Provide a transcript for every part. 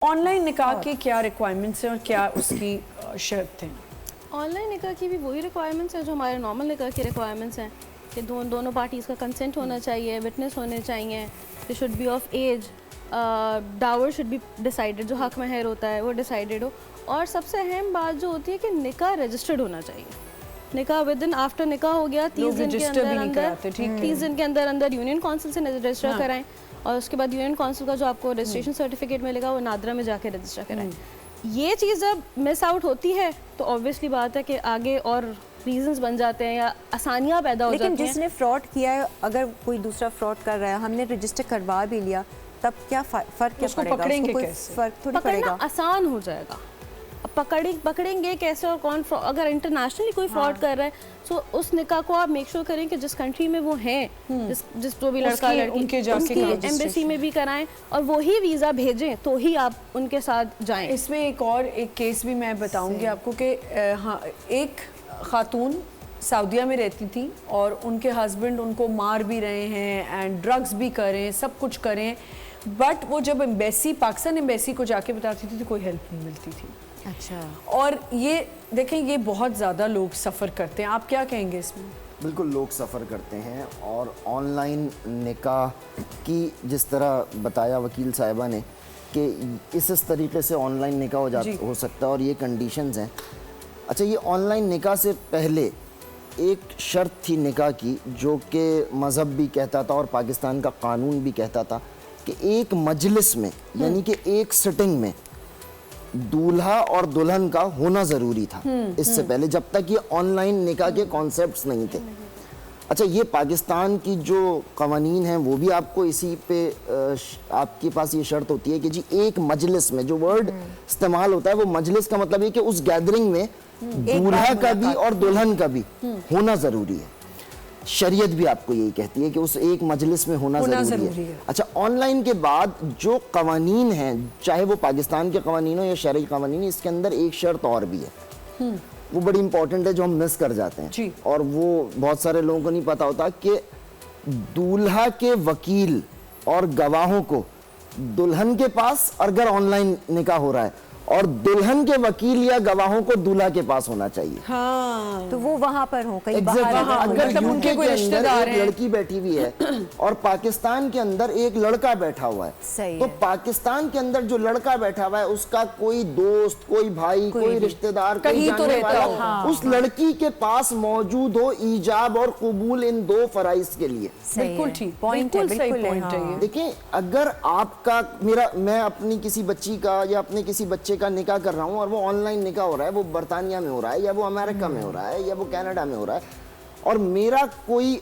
On line نکاح کی کیا ریکوائرمنٹس ہیں اور کیا اس کی شرط ہیں؟ آن لائن نکاح کی بھی وہی ریکوائرمنٹس ہیں جو ہمارے نارمل نکاح کی ریکوائرمنٹس ہیں کہ دونوں پارٹیز کا کنسنٹ ہونا چاہیے, وٹنس ہونے چاہیے, they should be of age, dower should be decided, جو حق مہر ہوتا ہے وہ ڈیسائیڈڈ ہو, اور سب سے اہم بات جو ہوتی ہے کہ نکاح رجسٹرڈ ہونا چاہیے. نکاح ودن آفٹر نکاح ہو گیا 30 دن کے اندر یونین کونسل سے رجسٹر کرائیں, اور اس کے بعد یونین کونسل کا جو آپ کو رجسٹریشن سرٹیفکیٹ ملے گا وہ نادرا میں جا کے رجسٹر کرائیں. یہ چیز جب مس آؤٹ ہوتی ہے تو آبویسلی بات ہے کہ آگے اور ریزنز بن جاتے ہیں یا آسانیاں پیدا ہو جاتی ہیں. لیکن جس نے فراڈ کیا ہے, اگر کوئی دوسرا فراڈ کر رہا ہے, ہم نے رجسٹر کروا بھی لیا, تب کیا فرق کیا پڑے گا؟ اس کو کوئی فرق تھوڑی پڑے گا. آسان ہو جائے گا. پکڑیں گے کیسے اور کون, اگر انٹرنیشنلی کوئی فراڈ کر رہا ہے تو اس نکاح کو آپ میک شور کریں کہ جس کنٹری میں وہ ہیں, جس جو بھی لڑکا لڑکی, ان کی ایمبیسی میں بھی کرائیں اور وہی ویزا بھیجیں تو ہی آپ ان کے ساتھ جائیں. اس میں ایک کیس بھی میں بتاؤں گی آپ کو کہ ایک خاتون سعودیہ میں رہتی تھی اور ان کے ہسبینڈ ان کو مار بھی رہے ہیں اینڈ ڈرگز بھی کریں, سب کچھ کریں, بٹ وہ جب پاکستان ایمبیسی کو جا کے بتاتی تھی تو کوئی ہیلپ نہیں ملتی تھی. اچھا, اور یہ دیکھیں یہ بہت زیادہ لوگ سفر کرتے ہیں. آپ کیا کہیں گے اس میں؟ بالکل لوگ سفر کرتے ہیں, اور آن لائن نکاح کی جس طرح بتایا وکیل صاحبہ نے کہ اس طریقے سے آن لائن نکاح ہو سکتا ہے اور یہ کنڈیشنز ہیں. اچھا, یہ آن لائن نکاح سے پہلے ایک شرط تھی نکاح کی جو کہ مذہب بھی کہتا تھا اور پاکستان کا قانون بھی کہتا تھا کہ ایک مجلس میں یعنی کہ ایک سٹنگ میں دولہا اور دلہن کا ہونا ضروری تھا اس سے پہلے, جب تک یہ آن لائن نکاح کے کانسیپٹس نہیں تھے. اچھا, یہ پاکستان کی جو قوانین ہیں وہ بھی آپ کو اسی پہ آپ کے پاس یہ شرط ہوتی ہے کہ جی ایک مجلس میں, جو ورڈ استعمال ہوتا ہے وہ مجلس کا مطلب ہے کہ اس گیدرنگ میں دولہا کا بھی اور دلہن کا بھی ہونا ضروری ہے. شریعت بھی آپ کو یہی کہتی ہے کہ اس ایک مجلس میں ہونا ضروری ہے. اچھا, آن لائن کے بعد جو قوانین ہیں, چاہے وہ پاکستان کے قوانین ہو یا شرعی قوانین, اس کے اندر ایک شرط اور بھی ہے, وہ بڑی امپورٹنٹ ہے جو ہم مس کر جاتے ہیں, اور وہ بہت سارے لوگوں کو نہیں پتا ہوتا کہ دولہا کے وکیل اور گواہوں کو دلہن کے پاس اگر آن لائن نکاح ہو رہا ہے, اور دلہن کے وکیل یا گواہوں کو دولہا کے پاس ہونا چاہیے. ہاں, تو وہ وہاں پر ہوں کہیں باہر. اگر ان کے کوئی رشتہ دار ایک لڑکی بیٹھی ہوئی ہے اور پاکستان کے اندر ایک لڑکا بیٹھا ہوا ہے, تو پاکستان کے اندر جو لڑکا بیٹھا ہوا ہے اس کا کوئی دوست, کوئی بھائی, کوئی رشتہ دار, کوئی جاننے والا اس لڑکی کے پاس موجود ہو ایجاب اور قبول ان دو فرائض کے لیے. بالکل ٹھیک پوائنٹ ہے. دیکھیں, اگر آپ کا میں اپنی کسی بچی کا یا اپنے کسی بچے کا نکاح کر رہا ہوں اور وہ آن لائن نکاح ہو رہا ہے, وہ برطانیہ میں ہو رہا ہے یا وہ امریکہ میں ہو رہا ہے یا وہ کینیڈا میں ہو رہا ہے, اور میرا کوئی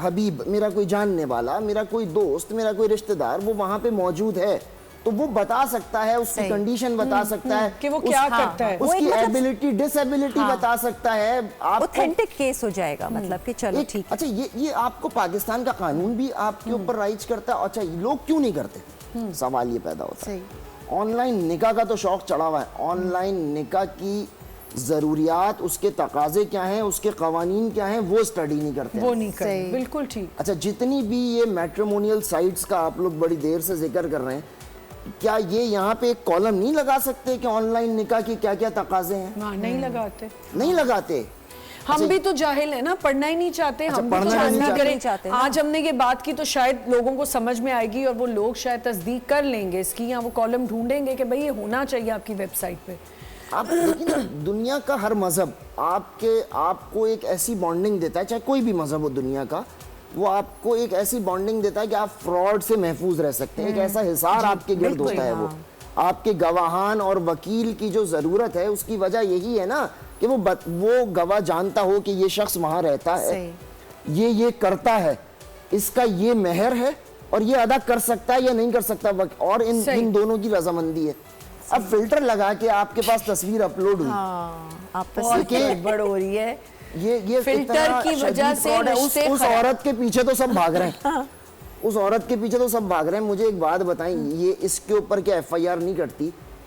حبیب, میرا کوئی جاننے والا, میرا کوئی دوست, میرا کوئی رشتہ دار وہ وہاں پہ موجود ہے, تو وہ بتا سکتا ہے, اس کی کنڈیشن بتا سکتا ہے کہ وہ کیا کرتا ہے, اس کی ایبلٹی ڈس ایبلٹی بتا سکتا ہے. اوتھینٹک کیس ہو جائے گا, مطلب کہ چلو ٹھیک. اچھا, یہ آپ کو پاکستان کا قانون بھی آپ کے اوپر رائج کرتا ہے. اچھا, لوگ کیوں نہیں کرتے, سوال یہ پیدا ہوتا ہے. آن لائن نکاح کا تو شوق چڑھا ہوا ہے, آن لائن نکاح کی ضروریات, اس کے تقاضے کیا ہیں, اس کے قوانین کیا ہیں, وہ اسٹڈی نہیں کرتے. وہ نہیں کرتے, بالکل ٹھیک. اچھا, جتنی بھی یہ میٹریمونیل سائٹس کا آپ لوگ بڑی دیر سے ذکر کر رہے ہیں, کیا یہ یہاں پہ ایک کالم نہیں لگا سکتے کہ آن لائن نکاح کی کیا کیا تقاضے ہیں؟ نہیں لگاتے. ہم بھی تو جاہل ہیں نا, پڑھنا ہی نہیں چاہتے, ہم بھی تو کریں. آج ہم نے یہ بات کی تو شاید لوگوں کو سمجھ میں آئے گی اور وہ لوگ شاید تصدیق کر لیں گے اس کی, یا وہ کالم ڈھونڈیں گے کہ بھئی یہ ہونا چاہیے آپ کی ویب سائٹ پہ. آپ دیکھیں, دنیا کا ہر مذہب آپ کو ایک ایسی بانڈنگ دیتا ہے, چاہے کوئی بھی مذہب ہو دنیا کا, وہ آپ کو ایک ایسی بانڈنگ دیتا ہے کہ آپ فراڈ سے محفوظ رہ سکتے ہیں. ایک ایسا حصار آپ کے گرد ہوتا ہے. وہ آپ کے گواہان اور وکیل کی جو ضرورت ہے اس کی وجہ یہی ہے نا کہ وہ گواہ جانتا ہو کہ یہ شخص وہاں رہتا ہے, یہ کرتا ہے, اس کا یہ مہر ہے اور یہ ادا کر سکتا ہے یا نہیں کر سکتا, اور ان دونوں کی رضامندی ہے. اب فلٹر لگا کے آپ کے پاس تصویر اپلوڈ ہوئی, بہت گڑبڑ ہو رہی ہے. یہ فلٹر کی وجہ سے اس عورت کے پیچھے تو سب بھاگ رہے ہیں, اس عورت کے پیچھے تو سب بھاگ رہے ہیں. مجھے ایک بات بتائیں, یہ اس کے اوپر کیا ایف آئی آر نہیں کرتی